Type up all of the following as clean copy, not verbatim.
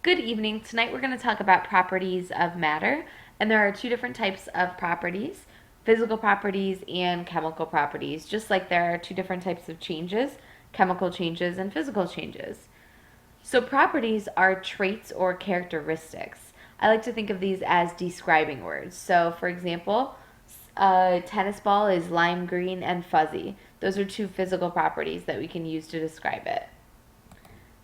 Good evening. Tonight we're going to talk about properties of matter, and there are two different types of properties, physical properties and chemical properties, just like there are two different types of changes, chemical changes and physical changes. So properties are traits or characteristics. I like to think of these as describing words. So for example, a tennis ball is lime green and fuzzy. Those are two physical properties that we can use to describe it.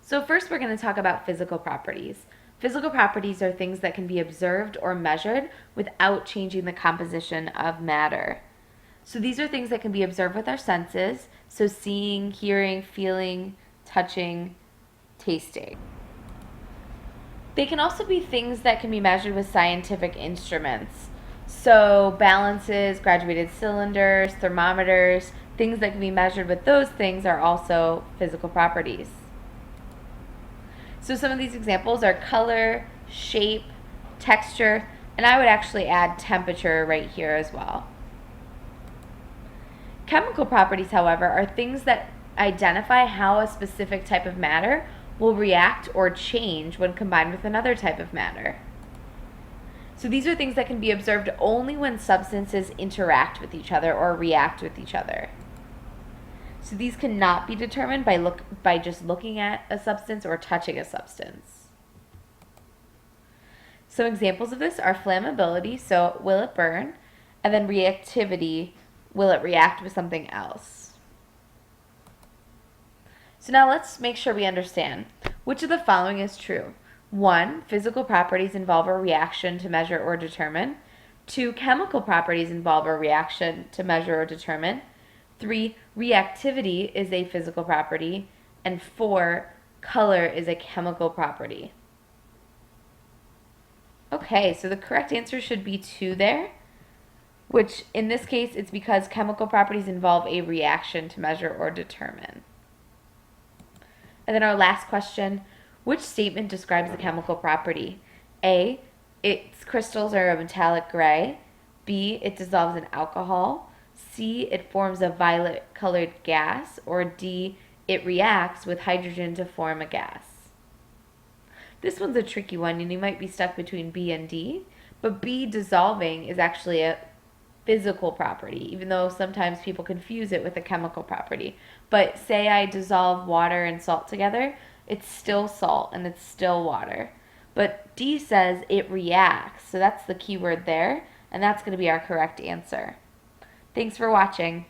So first we're going to talk about physical properties. Physical properties are things that can be observed or measured without changing the composition of matter. So these are things that can be observed with our senses, so seeing, hearing, feeling, touching, tasting. They can also be things that can be measured with scientific instruments. So balances, graduated cylinders, thermometers, things that can be measured with those things are also physical properties. So some of these examples are color, shape, texture, and I would actually add temperature right here as well. Chemical properties, however, are things that identify how a specific type of matter will react or change when combined with another type of matter. So these are things that can be observed only when substances interact with each other or react with each other. So these cannot be determined by just looking at a substance or touching a substance. Some examples of this are flammability, so will it burn? And then reactivity, will it react with something else? So now let's make sure we understand. Which of the following is true? 1, physical properties involve a reaction to measure or determine. 2, chemical properties involve a reaction to measure or determine. 3, reactivity is a physical property. And 4, color is a chemical property. Okay, so the correct answer should be 2 there, which in this case it's because chemical properties involve a reaction to measure or determine. And then our last question, which statement describes the chemical property? A, its crystals are a metallic gray. B, it dissolves in alcohol. C, it forms a violet-colored gas. Or D, it reacts with hydrogen to form a gas. This one's a tricky one, and you might be stuck between B and D. But B, dissolving, is actually a physical property, even though sometimes people confuse it with a chemical property. But say I dissolve water and salt together, it's still salt and it's still water. But D says it reacts, so that's the key word there, and that's going to be our correct answer. Thanks for watching.